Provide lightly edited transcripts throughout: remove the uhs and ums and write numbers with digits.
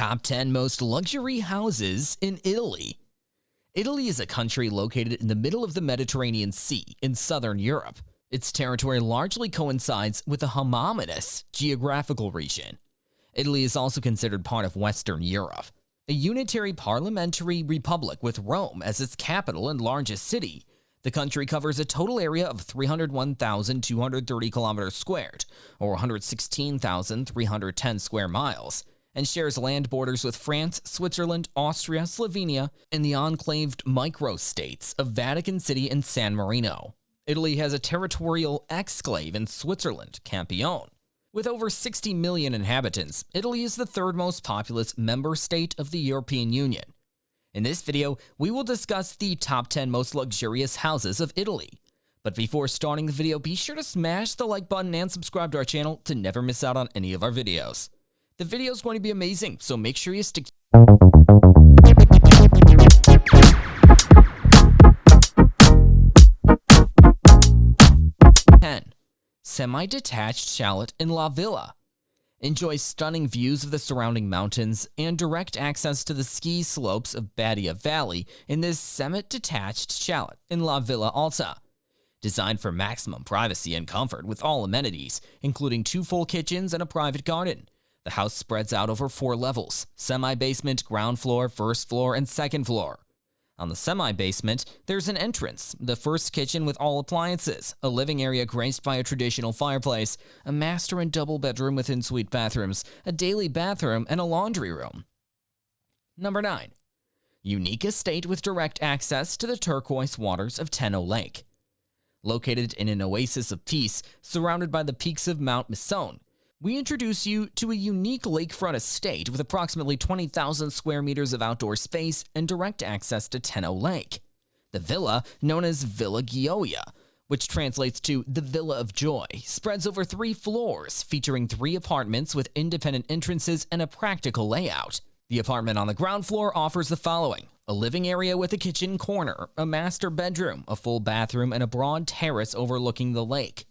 Top 10 most luxury houses in Italy. Italy is a country located in the middle of the Mediterranean Sea in southern Europe. Its territory largely coincides with the homogeneous geographical region. Italy is also considered part of Western Europe, a unitary parliamentary republic with Rome as its capital and largest city. The country covers a total area of 301,230 kilometers squared, or 116,310 square miles, and shares land borders with France, Switzerland, Austria, Slovenia, and the enclaved microstates of Vatican City and San Marino. Italy has a territorial exclave in Switzerland, Campione. With over 60 million inhabitants, Italy is the third most populous member state of the European Union. In this video, we will discuss the top 10 most luxurious houses of Italy. But before starting the video, be sure to smash the like button and subscribe to our channel to never miss out on any of our videos. The video is going to be amazing, so make sure you stick. 10. Semi-detached chalet in La Villa. Enjoy stunning views of the surrounding mountains and direct access to the ski slopes of Badia Valley in this semi-detached chalet in La Villa Alta. Designed for maximum privacy and comfort with all amenities, including 2 full kitchens and a private garden. The house spreads out over 4 levels: semi-basement, ground floor, first floor, and second floor. On the semi-basement, there's an entrance, the first kitchen with all appliances, a living area graced by a traditional fireplace, a master and double bedroom with en-suite bathrooms, a daily bathroom, and a laundry room. Number 9. Unique estate with direct access to the turquoise waters of Tenno Lake. Located in an oasis of peace, surrounded by the peaks of Mount Misone, we introduce you to a unique lakefront estate with approximately 20,000 square meters of outdoor space and direct access to Tenno Lake. The villa, known as Villa Gioia, which translates to the Villa of Joy, spreads over 3 floors, featuring 3 apartments with independent entrances and a practical layout. The apartment on the ground floor offers the following: a living area with a kitchen corner, a master bedroom, a full bathroom, and a broad terrace overlooking the lake.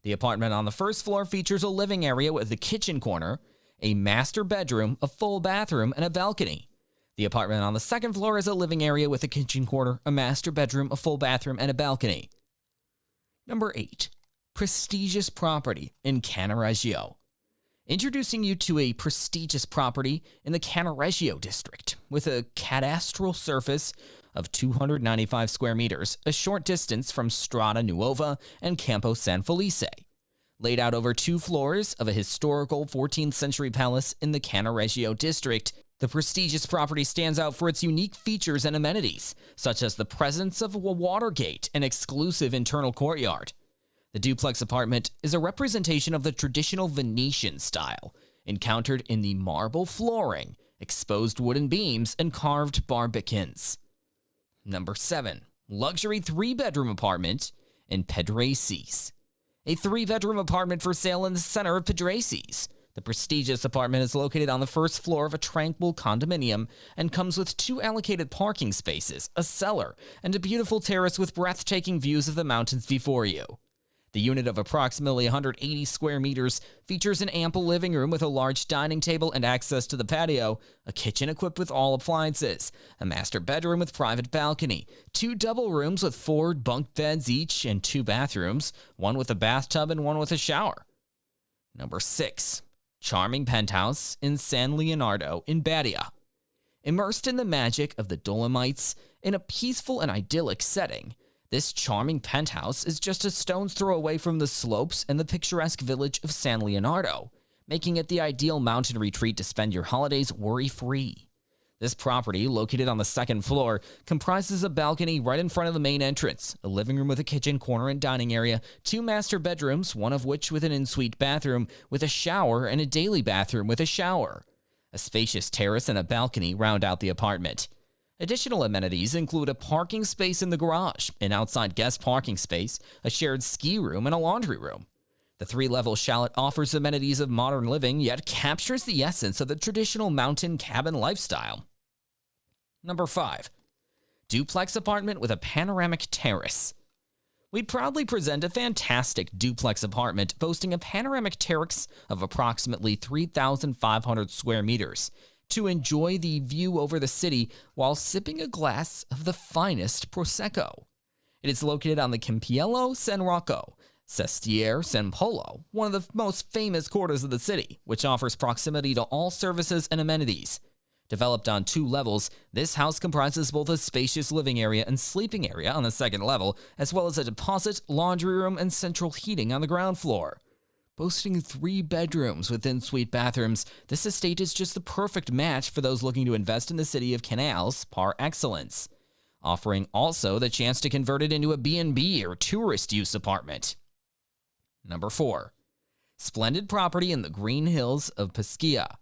The apartment on the first floor features a living area with a kitchen corner, a master bedroom, a full bathroom, and a balcony. The apartment on the second floor is a living area with a kitchen corner, a master bedroom, a full bathroom, and a balcony. Number 8. Prestigious property in CANNAREGIO. Introducing you to a prestigious property in the CANNAREGIO district with a cadastral surface of 295 square meters, a short distance from Strada Nuova and Campo San Felice. Laid out over 2 floors of a historical 14th century palace in the CANNAREGIO district, the prestigious property stands out for its unique features and amenities, such as the presence of a water gate and exclusive internal courtyard. The duplex apartment is a representation of the traditional Venetian style, encountered in the marble flooring, exposed wooden beams, and carved barbicans. Number 7. Luxury 3-bedroom apartment in PEDRACES. A 3-bedroom apartment for sale in the center of PEDRACES. The prestigious apartment is located on the first floor of a tranquil condominium and comes with 2 allocated parking spaces, a cellar, and a beautiful terrace with breathtaking views of the mountains before you. The unit of approximately 180 square meters features an ample living room with a large dining table and access to the patio, a kitchen equipped with all appliances, a master bedroom with private balcony, 2 double rooms with 4 bunk beds each, and 2 bathrooms, one with a bathtub and one with a shower. Number 6. Charming penthouse in San Leonardo in Badia. Immersed in the magic of the Dolomites in a peaceful and idyllic setting, this charming penthouse is just a stone's throw away from the slopes and the picturesque village of San Leonardo, making it the ideal mountain retreat to spend your holidays worry-free. This property, located on the second floor, comprises a balcony right in front of the main entrance, a living room with a kitchen corner and dining area, 2 master bedrooms, one of which with an en-suite bathroom with a shower, and a daily bathroom with a shower. A spacious terrace and a balcony round out the apartment. Additional amenities include a parking space in the garage, an outside guest parking space, a shared ski room, and a laundry room. The 3-level chalet offers amenities of modern living, yet captures the essence of the traditional mountain cabin lifestyle. Number 5. Duplex apartment with a panoramic terrace. We proudly present a fantastic duplex apartment boasting a panoramic terrace of approximately 3,500 square meters, to enjoy the view over the city while sipping a glass of the finest Prosecco. It is located on the Campiello San Rocco, Sestiere San Polo, one of the most famous quarters of the city, which offers proximity to all services and amenities. Developed on 2 levels, this house comprises both a spacious living area and sleeping area on the 2nd level, as well as a deposit, laundry room, and central heating on the ground floor. Boasting 3 bedrooms with en-suite bathrooms, this estate is just the perfect match for those looking to invest in the city of canals par excellence, offering also the chance to convert it into a B&B or tourist use apartment. Number 4. Splendid property in the green hills of Pescia.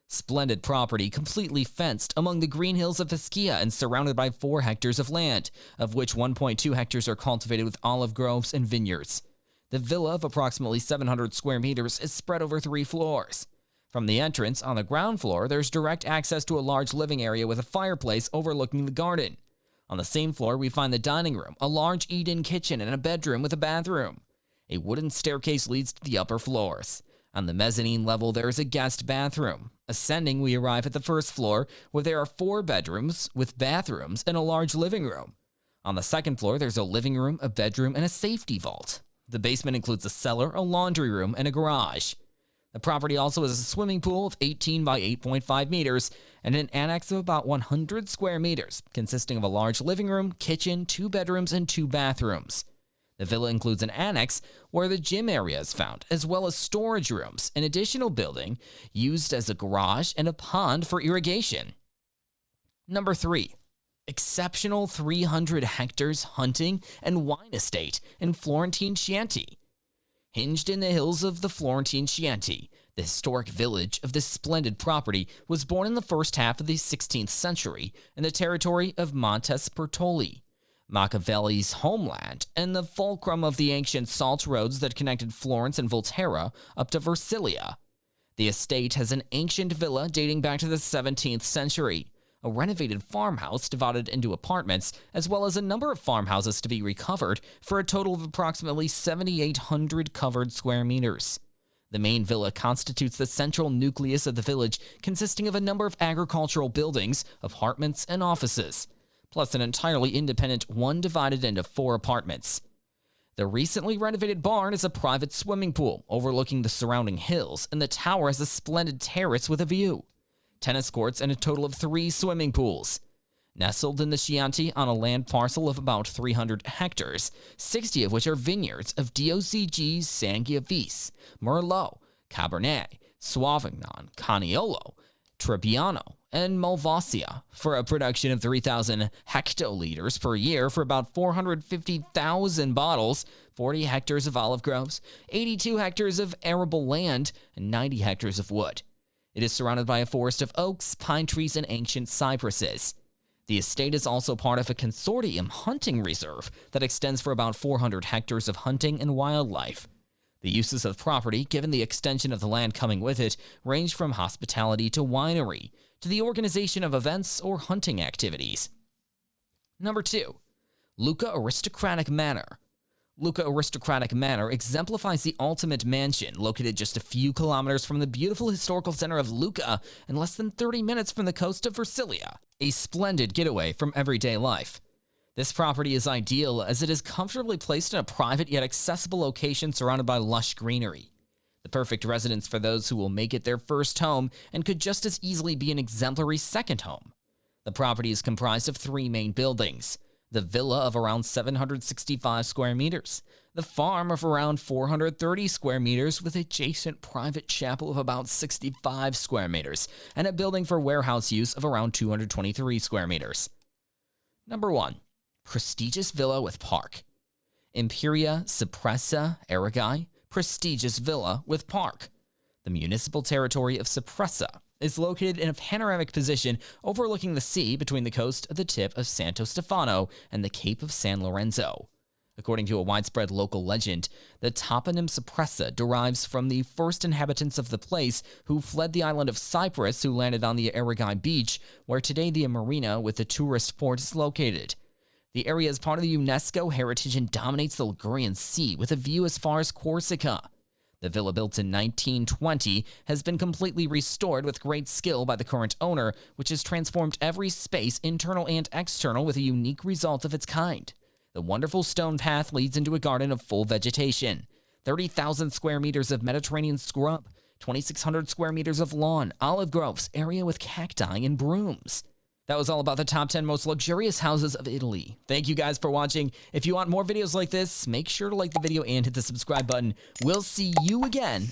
Splendid property completely fenced among the green hills of Pescia and surrounded by 4 hectares of land, of which 1.2 hectares are cultivated with olive groves and vineyards. The villa of approximately 700 square meters is spread over 3 floors. From the entrance on the ground floor, there's direct access to a large living area with a fireplace overlooking the garden. On the same floor, we find the dining room, a large eat-in kitchen, and a bedroom with a bathroom. A wooden staircase leads to the upper floors. On the mezzanine level, there is a guest bathroom. Ascending, we arrive at the 1st floor, where there are 4 bedrooms with bathrooms and a large living room. On the 2nd floor, there's a living room, a bedroom, and a safety vault. The basement includes a cellar, a laundry room, and a garage. The property also has a swimming pool of 18 by 8.5 meters and an annex of about 100 square meters, consisting of a large living room, kitchen, 2 bedrooms, and 2 bathrooms. The villa includes an annex where the gym area is found, as well as storage rooms, an additional building used as a garage, and a pond for irrigation. Number 3. Exceptional 300 hectares hunting and wine estate in Florentine Chianti. Hinged in the hills of the Florentine Chianti, the historic village of this splendid property was born in the first half of the 16th century in the territory of Montespertoli, Machiavelli's homeland, and the fulcrum of the ancient salt roads that connected Florence and Volterra up to Versilia. The estate has an ancient villa dating back to the 17th century, a renovated farmhouse divided into apartments, as well as a number of farmhouses to be recovered for a total of approximately 7,800 covered square meters. The main villa constitutes the central nucleus of the village, consisting of a number of agricultural buildings, apartments, and offices, plus an entirely independent one divided into 4 apartments. The recently renovated barn is a private swimming pool overlooking the surrounding hills, and the tower has a splendid terrace with a view, tennis courts, and a total of 3 swimming pools. Nestled in the Chianti on a land parcel of about 300 hectares, 60 of which are vineyards of DOCG Sangiovese, Merlot, Cabernet, Sauvignon, Caniolo, Trebbiano, and Malvasia, for a production of 3,000 hectoliters per year for about 450,000 bottles, 40 hectares of olive groves, 82 hectares of arable land, and 90 hectares of wood. It is surrounded by a forest of oaks, pine trees, and ancient cypresses. The estate is also part of a consortium hunting reserve that extends for about 400 hectares of hunting and wildlife. The uses of property, given the extension of the land coming with it, range from hospitality to winery, to the organization of events or hunting activities. Number 2. Lucca Aristocratic Manor. Lucca Aristocratic Manor exemplifies the ultimate mansion, located just a few kilometers from the beautiful historical center of Lucca and less than 30 minutes from the coast of Versilia, a splendid getaway from everyday life. This property is ideal as it is comfortably placed in a private yet accessible location surrounded by lush greenery. The perfect residence for those who will make it their first home and could just as easily be an exemplary second home. The property is comprised of 3 main buildings: the villa of around 765 square meters, the farm of around 430 square meters with adjacent private chapel of about 65 square meters, and a building for warehouse use of around 223 square meters. Number 1. Prestigious villa with park. Imperia Cipressa Aragai, prestigious villa with park. The municipal territory of Cipressa is located in a panoramic position overlooking the sea between the coast of the tip of Santo Stefano and the Cape of San Lorenzo. According to a widespread local legend, the toponym Cipressa derives from the first inhabitants of the place who fled the island of Cyprus, who landed on the Aragai beach, where today the marina with the tourist port is located. The area is part of the UNESCO heritage and dominates the Ligurian Sea with a view as far as Corsica. The villa, built in 1920, has been completely restored with great skill by the current owner, which has transformed every space, internal and external, with a unique result of its kind. The wonderful stone path leads into a garden of full vegetation. 30,000 square meters of Mediterranean scrub, 2,600 square meters of lawn, olive groves, area with cacti and brooms. That was all about the top 10 most luxurious houses of Italy. Thank you guys for watching. If you want more videos like this, make sure to like the video and hit the subscribe button. We'll see you again.